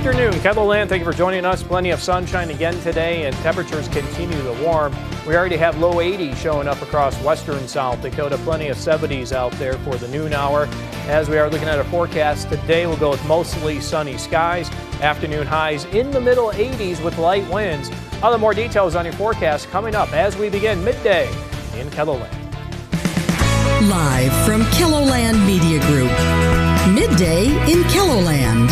afternoon, KELOLAND. Thank you for joining us. Plenty of sunshine again today, and temperatures continue to warm. We already have low 80s showing up across western South Dakota. Plenty of 70s out there for the noon hour. As we are looking at a forecast today, we'll go with mostly sunny skies. Afternoon highs in the middle 80s with light winds. Other more details on your forecast coming up as we begin midday in KELOLAND. Live from KELOLAND Media Group, midday in KELOLAND.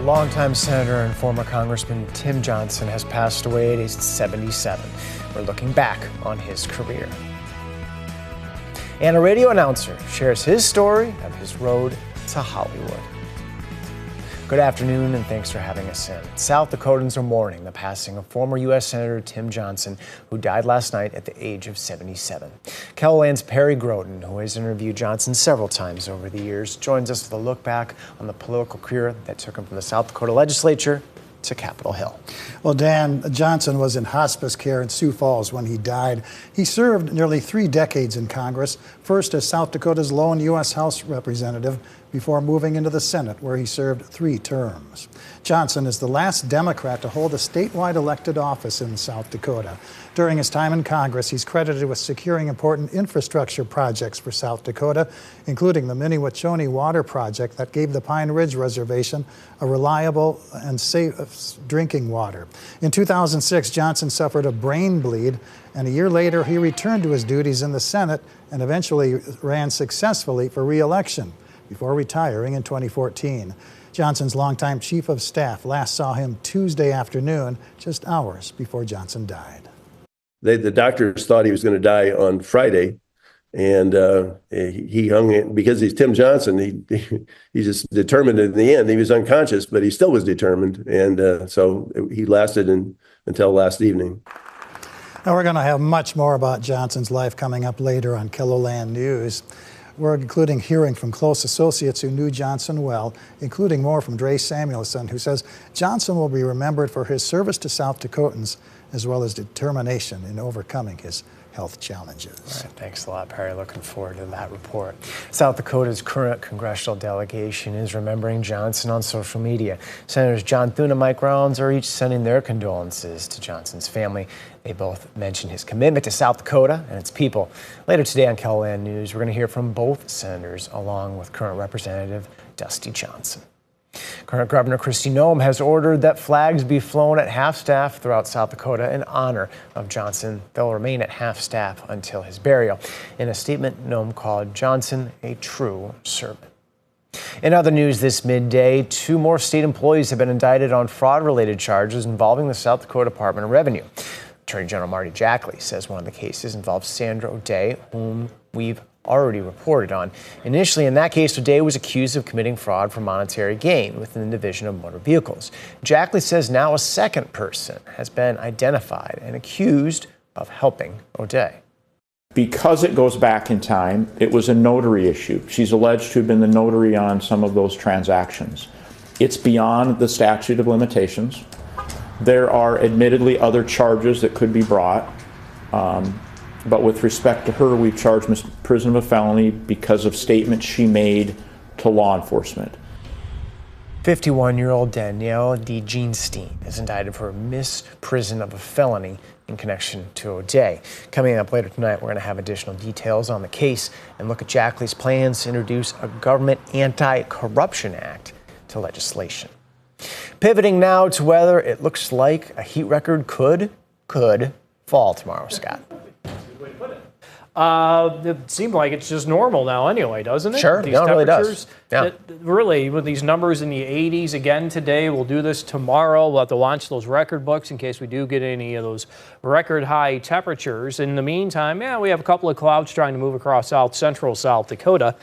Longtime Senator and former Congressman Tim Johnson has passed away at age 77. We're looking back on his career. And a radio announcer shares his story of his road to Hollywood. Good afternoon, and thanks for having us in. South Dakotans are mourning the passing of former U.S. Senator Tim Johnson, who died last night at the age of 77. KELOLAND's Perry Groden, who has interviewed Johnson several times over the years, joins us with a look back on the political career that took him from the South Dakota legislature to Capitol Hill. Well, Dan, Johnson was in hospice care in Sioux Falls when he died. He served nearly 3 decades in Congress, first as South Dakota's lone U.S. House representative, before moving into the Senate, where he served 3 terms. Johnson is the last Democrat to hold a statewide elected office in South Dakota. During his time in Congress, he's credited with securing important infrastructure projects for South Dakota, including the Mini-Wachoni Water Project that gave the Pine Ridge Reservation a reliable and safe drinking water. In 2006, Johnson suffered a brain bleed, and a year later, he returned to his duties in the Senate and eventually ran successfully for re-election before retiring in 2014. Johnson's longtime chief of staff last saw him Tuesday afternoon, just hours before Johnson died. The doctors thought he was going to die on Friday, and he hung in because he's Tim Johnson. He just determined in the end. He was unconscious, but he still was determined, and so he lasted until last evening. Now we're going to have much more about Johnson's life coming up later on KELOLAND News. We're including hearing from close associates who knew Johnson well, including more from Dre Samuelson, who says Johnson will be remembered for his service to South Dakotans as well as determination in overcoming his health challenges. All right, thanks a lot, Perry. Looking forward to that report. South Dakota's current congressional delegation is remembering Johnson on social media. Senators John Thune and Mike Rounds are each sending their condolences to Johnson's family. They both mention his commitment to South Dakota and its people. Later today on KELOLAND News, we're going to hear from both senators along with current Representative Dusty Johnson. Current Governor Kristi Noem has ordered that flags be flown at half-staff throughout South Dakota in honor of Johnson. They'll remain at half-staff until his burial. In a statement, Noem called Johnson a true servant. In other news this midday, 2 more state employees have been indicted on fraud-related charges involving the South Dakota Department of Revenue. Attorney General Marty Jackley says one of the cases involves Sandra O'Day, whom we've already reported on. Initially, in that case, O'Day was accused of committing fraud for monetary gain within the Division of Motor Vehicles. Jackley says now a second person has been identified and accused of helping O'Day. Because it goes back in time, it was a notary issue. She's alleged to have been the notary on some of those transactions. It's beyond the statute of limitations. There are admittedly other charges that could be brought. But with respect to her, we've charged misprision of a felony because of statements she made to law enforcement. 51-year-old Danielle DeGenstein is indicted for misprision of a felony in connection to O'Day. Coming up later tonight, we're going to have additional details on the case and look at Jackley's plans to introduce a government anti-corruption act to legislation. Pivoting now to weather, it looks like a heat record could fall tomorrow, Scott. It seemed like it's just normal now anyway, doesn't it? Sure, These no, it really does. Yeah. Really, with these numbers in the 80s again today, we'll do this tomorrow. We'll have to launch those record books in case we do get any of those record high temperatures. In the meantime, we have a couple of clouds trying to move across south central South Dakota.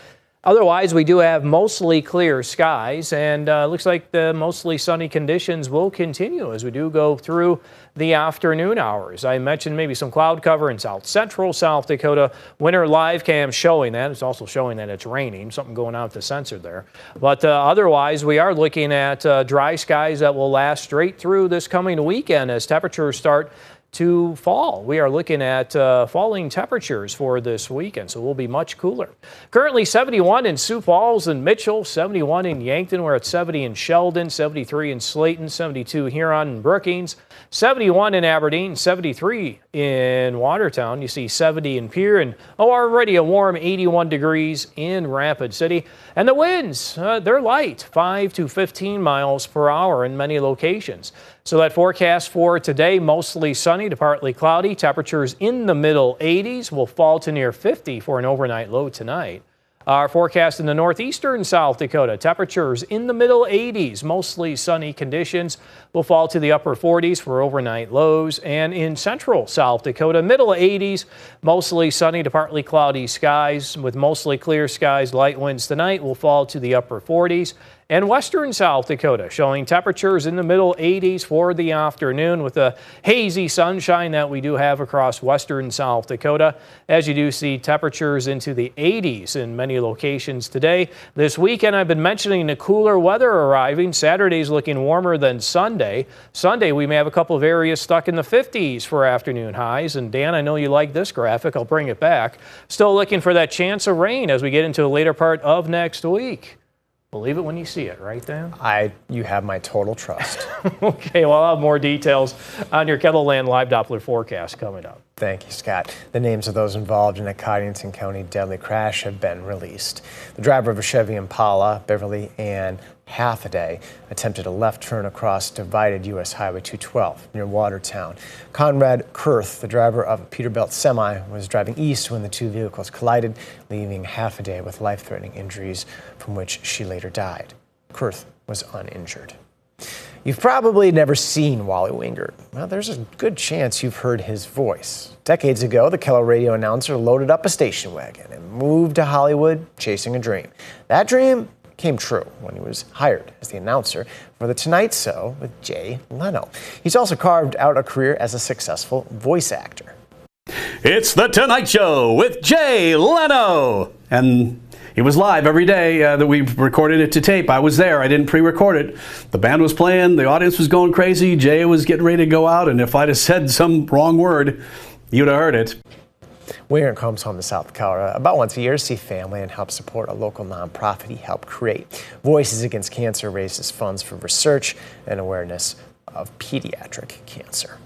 Otherwise, we do have mostly clear skies, and looks like the mostly sunny conditions will continue as we do go through the afternoon hours. I mentioned maybe some cloud cover in south central South Dakota. Winter live cam showing that. It's also showing that it's raining, something going on with the sensor there. But otherwise, we are looking at dry skies that will last straight through this coming weekend as temperatures start to fall. We are looking at falling temperatures for this weekend, so we'll be much cooler. Currently 71 in Sioux Falls and Mitchell, 71 in Yankton. We're at 70 in Sheldon, 73 in Slayton, 72 Huron and Brookings, 71 in Aberdeen, 73 in Watertown. You see 70 in Pierre, and already a warm 81 degrees in Rapid City. And the winds, they're light, 5 to 15 miles per hour in many locations. So that forecast for today, mostly sunny to partly cloudy. Temperatures in the middle 80s will fall to near 50 for an overnight low tonight. Our forecast in the northeastern South Dakota, temperatures in the middle 80s, mostly sunny conditions will fall to the upper 40s for overnight lows. And in central South Dakota, middle 80s, mostly sunny to partly cloudy skies with mostly clear skies. Light winds tonight will fall to the upper 40s. And western South Dakota showing temperatures in the middle 80s for the afternoon with the hazy sunshine that we do have across western South Dakota. As you do see temperatures into the 80s in many locations today. This weekend I've been mentioning the cooler weather arriving. Saturday's looking warmer than Sunday. Sunday we may have a couple of areas stuck in the 50s for afternoon highs. And Dan, I know you like this graphic. I'll bring it back. Still looking for that chance of rain as we get into the later part of next week. Believe it when you see it, right, Dan? You have my total trust. Okay, well, I'll have more details on your KELOLAND Live Doppler forecast coming up. Thank you, Scott. The names of those involved in a Cottington County deadly crash have been released. The driver of a Chevy Impala, Beverly Ann Halfaday, attempted a left turn across divided U.S. Highway 212 near Watertown. Conrad Kurth, the driver of a Peterbilt semi, was driving east when the two vehicles collided, leaving Halfaday with life-threatening injuries from which she later died. Kurth was uninjured. You've probably never seen Wally Wingert. Well, there's a good chance you've heard his voice. Decades ago, the KELO radio announcer loaded up a station wagon and moved to Hollywood chasing a dream. That dream came true when he was hired as the announcer for The Tonight Show with Jay Leno. He's also carved out a career as a successful voice actor. It's The Tonight Show with Jay Leno. And it was live every day that we recorded it to tape. I was there. I didn't pre-record it. The band was playing. The audience was going crazy. Jay was getting ready to go out. And if I'd have said some wrong word, you'd have heard it. Wingert comes home to South Dakota about once a year to see family and help support a local nonprofit he helped create. Voices Against Cancer raises funds for research and awareness of pediatric cancer.